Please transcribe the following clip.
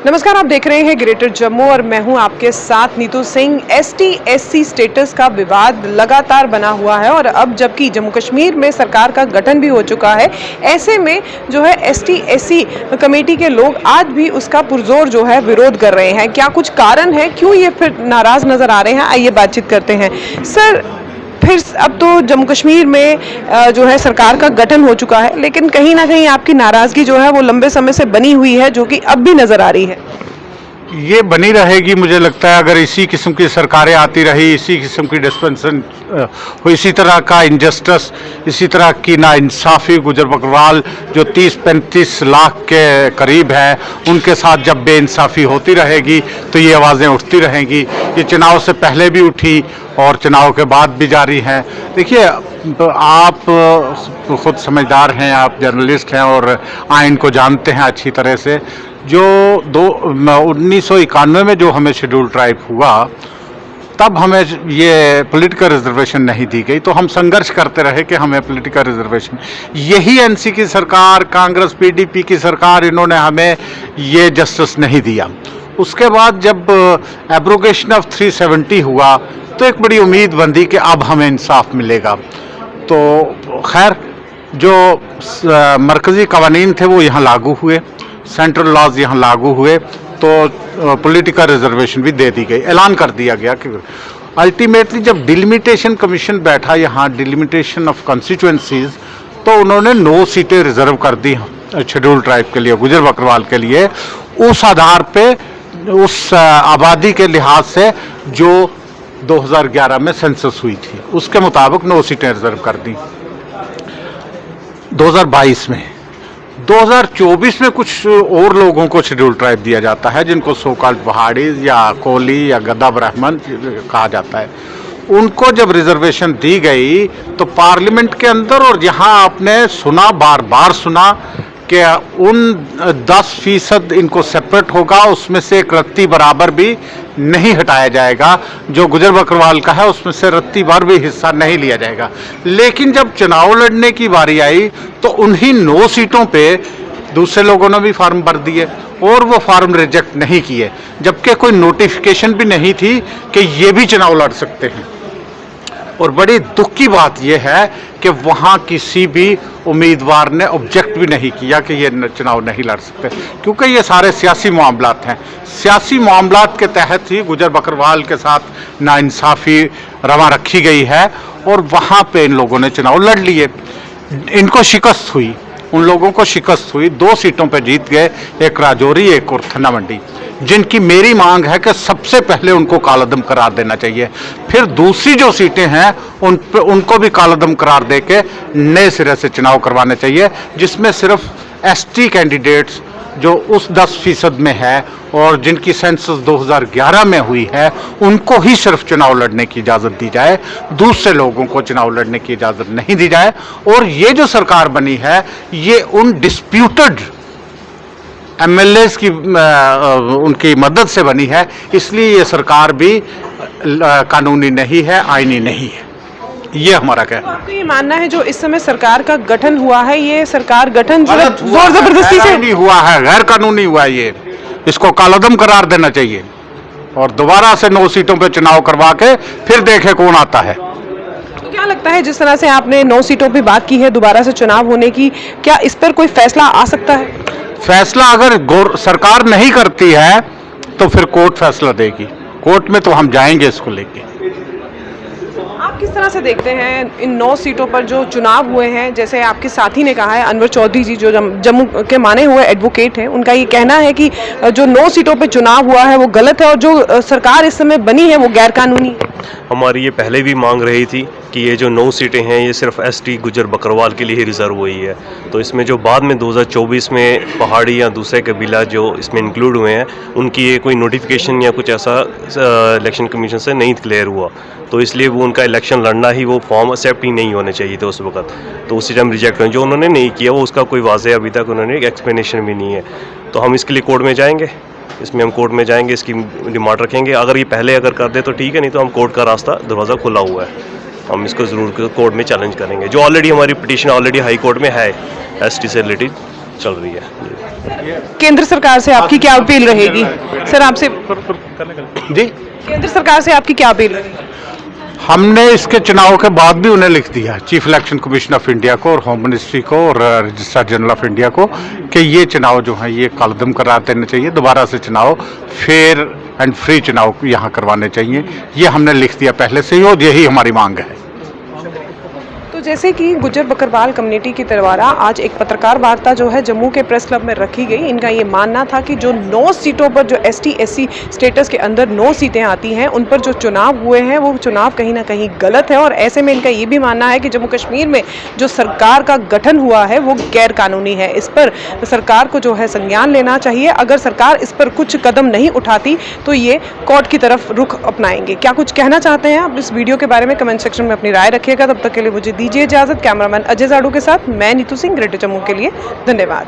नमस्कार, आप देख रहे हैं ग्रेटर जम्मू और मैं हूं आपके साथ नीतू सिंह। ST/SC स्टेटस का विवाद लगातार बना हुआ है और अब जबकि जम्मू कश्मीर में सरकार का गठन भी हो चुका है, ऐसे में जो है ST/SC कमेटी के लोग आज भी उसका पुरजोर जो है विरोध कर रहे हैं। क्या कुछ कारण है, क्यों ये फिर नाराज नजर आ रहे हैं? आइए बातचीत करते हैं। सर, फिर अब तो जम्मू कश्मीर में जो है सरकार का गठन हो चुका है, लेकिन कहीं ना कहीं आपकी नाराजगी जो है वो लंबे समय से बनी हुई है, जो कि अब भी नजर आ रही है। ये बनी रहेगी। मुझे लगता है अगर इसी किस्म की सरकारें आती रही, इसी किस्म की डिस्पेंसन हो, इसी तरह का इनजस्टिस, इसी तरह की नाइंसाफ़ी, गुजर बकरवाल जो 30-35 लाख के करीब है, उनके साथ जब बेइंसाफ़ी होती रहेगी तो ये आवाज़ें उठती रहेंगी। ये चुनाव से पहले भी उठी और चुनाव के बाद भी जारी हैं। देखिए, आप खुद समझदार हैं, आप जर्नलिस्ट हैं और आइन को जानते हैं अच्छी तरह से। जो 1991 में जो हमें शेड्यूल ट्राइब हुआ, तब हमें ये पॉलिटिकल रिजर्वेशन नहीं दी गई, तो हम संघर्ष करते रहे कि हमें पॉलिटिकल रिजर्वेशन। यही NC की सरकार, कांग्रेस PDP की सरकार, इन्होंने हमें ये जस्टिस नहीं दिया। उसके बाद जब एब्रोगेशन ऑफ 370 हुआ तो एक बड़ी उम्मीद बंधी कि अब हमें इंसाफ मिलेगा। तो खैर, जो मरकज़ी कवानीन थे वो यहाँ लागू हुए, सेंट्रल लॉज यहाँ लागू हुए, तो पॉलिटिकल रिजर्वेशन भी दे दी गई। ऐलान कर दिया गया कि अल्टीमेटली जब डिलिमिटेशन कमीशन बैठा यहाँ, डिलिमिटेशन ऑफ कॉन्स्टिट्यूएंसीज, तो उन्होंने 9 सीटें रिजर्व कर दी शेड्यूल ट्राइब के लिए, गुजर बकरवाल के लिए। उस आधार पे, उस आबादी के लिहाज से जो 2011 में सेंसस हुई थी, उसके मुताबिक 9 सीटें रिजर्व कर दी। 2022 में 2024 में कुछ और लोगों को शेड्यूल ट्राइब दिया जाता है, जिनको सोकाल्ड पहाड़ी या कोली या गद्दा ब्राह्मण कहा जाता है। उनको जब रिजर्वेशन दी गई तो पार्लियामेंट के अंदर, और यहाँ आपने सुना, बार बार सुना कि उन 10% इनको सेपरेट होगा, उसमें से एक रत्ती बराबर भी नहीं हटाया जाएगा। जो गुजर बकरवाल का है उसमें से रत्ती भर भी हिस्सा नहीं लिया जाएगा। लेकिन जब चुनाव लड़ने की बारी आई तो उन्हीं 9 सीटों पे दूसरे लोगों ने भी फार्म भर दिए और वो फार्म रिजेक्ट नहीं किए, जबकि कोई नोटिफिकेशन भी नहीं थी कि ये भी चुनाव लड़ सकते हैं। और बड़ी दुख की बात यह है कि वहाँ किसी भी उम्मीदवार ने ऑब्जेक्ट भी नहीं किया कि ये चुनाव नहीं लड़ सकते, क्योंकि ये सारे सियासी मामलात हैं। सियासी मामलात के तहत ही गुजर बकरवाल के साथ नाइंसाफ़ी रवा रखी गई है और वहाँ पे इन लोगों ने चुनाव लड़ लिए। इनको शिकस्त हुई, उन लोगों को शिकस्त हुई। 2 सीटों पर जीत गए, एक राजौरी, एक और थना मंडी, जिनकी मेरी मांग है कि सबसे पहले उनको कालादम करार देना चाहिए। फिर दूसरी जो सीटें हैं उनको भी कालादम करार दे के नए सिरे से चुनाव करवाने चाहिए, जिसमें सिर्फ ST कैंडिडेट्स जो उस 10% में है और जिनकी सेंसस 2011 में हुई है, उनको ही सिर्फ चुनाव लड़ने की इजाज़त दी जाए, दूसरे लोगों को चुनाव लड़ने की इजाज़त नहीं दी जाए। और ये जो सरकार बनी है, ये उन डिस्प्यूटेड MLAs की उनकी मदद से बनी है, इसलिए ये सरकार भी कानूनी नहीं है, आईनी नहीं है। ये हमारा कहना है। आपका ये मानना है जो इस समय सरकार का गठन हुआ है, ये सरकार गठन जो है जोर जबरदस्ती से नहीं हुआ है, गैर कानूनी हुआ है। ये इसको कालादम करार देना चाहिए और दोबारा से 9 सीटों पर चुनाव करवा के फिर देखे कौन आता है। तो क्या लगता है, जिस तरह से आपने 9 सीटों पर बात की है दोबारा से चुनाव होने की, क्या इस पर कोई फैसला आ सकता है? फैसला अगर सरकार नहीं करती है तो फिर कोर्ट फैसला देगी। कोर्ट में तो हम जाएंगे इसको लेके। आप किस तरह से देखते हैं इन 9 सीटों पर जो चुनाव हुए हैं? जैसे आपके साथी ने कहा है, अनवर चौधरी जी जो जम्मू के माने हुए एडवोकेट हैं, उनका ये कहना है कि जो 9 सीटों पर चुनाव हुआ है वो गलत है और जो सरकार इस समय बनी है वो गैरकानूनी है। हमारी ये पहले भी मांग रही थी कि ये जो 9 सीटें हैं ये सिर्फ ST गुजर बकरवाल के लिए ही रिज़र्व हुई है। तो इसमें जो बाद में 2024 में पहाड़ी या दूसरे कबीला जो इसमें इंक्लूड हुए हैं, उनकी ये कोई नोटिफिकेशन या कुछ ऐसा इलेक्शन कमीशन से नहीं क्लियर हुआ, तो इसलिए वो उनका इलेक्शन लड़ना ही, वो फॉर्म एक्सेप्ट ही नहीं होने चाहिए थे उस वक्त। तो उसी टाइम रिजेक्ट हुए। जो उन्होंने नहीं किया वो उसका कोई वाज़ेह अभी तक उन्होंने एक एक्सप्लेनेशन भी नहीं है। तो हम इसके लिए कोर्ट में जाएंगे, इसमें हम कोर्ट में जाएंगे, इसकी डिमांड रखेंगे। अगर ये पहले अगर कर दे तो ठीक है, नहीं तो हम कोर्ट का रास्ता, दरवाज़ा खुला हुआ है, हम इसको ज़रूर कोर्ट में चैलेंज करेंगे। जो ऑलरेडी हमारी पिटीशन ऑलरेडी हाई कोर्ट में है, ST से रिलेटेड चल रही है। केंद्र सरकार से आपकी क्या अपील रहेगी? सर आपसे जी, केंद्र सरकार से आपकी क्या अपील रहेगी? हमने इसके चुनाव के बाद भी उन्हें लिख दिया, chief election commission of India को और होम मिनिस्ट्री को और रजिस्ट्रार जनरल ऑफ इंडिया को, कि ये चुनाव जो है ये कलदम करा देने चाहिए, दोबारा से चुनाव फेयर एंड फ्री चुनाव यहाँ करवाने चाहिए। ये हमने लिख दिया पहले से ही और यही हमारी मांग है। तो जैसे कि गुज्जर बकरवाल कम्युनिटी के द्वारा आज एक पत्रकार वार्ता जो है जम्मू के प्रेस क्लब में रखी गई। इनका ये मानना था कि जो 9 सीटों पर जो ST/SC स्टेटस के अंदर 9 सीटें आती हैं, उन पर जो चुनाव हुए हैं वो चुनाव कहीं ना कहीं गलत है, और ऐसे में इनका ये भी मानना है कि जम्मू कश्मीर में जो सरकार का गठन हुआ है वो गैर कानूनी है। इस पर सरकार को जो है संज्ञान लेना चाहिए। अगर सरकार इस पर कुछ कदम नहीं उठाती तो ये कोर्ट की तरफ रुख अपनाएंगे। क्या कुछ कहना चाहते हैं आप इस वीडियो के बारे में? कमेंट सेक्शन में अपनी राय रखिएगा। तब तक के लिए मुझे दीजिए इजाजत। कैमरामैन अजय जाड़ू के साथ मैं नीतू सिंह, ग्रेटर जम्मू के लिए। धन्यवाद।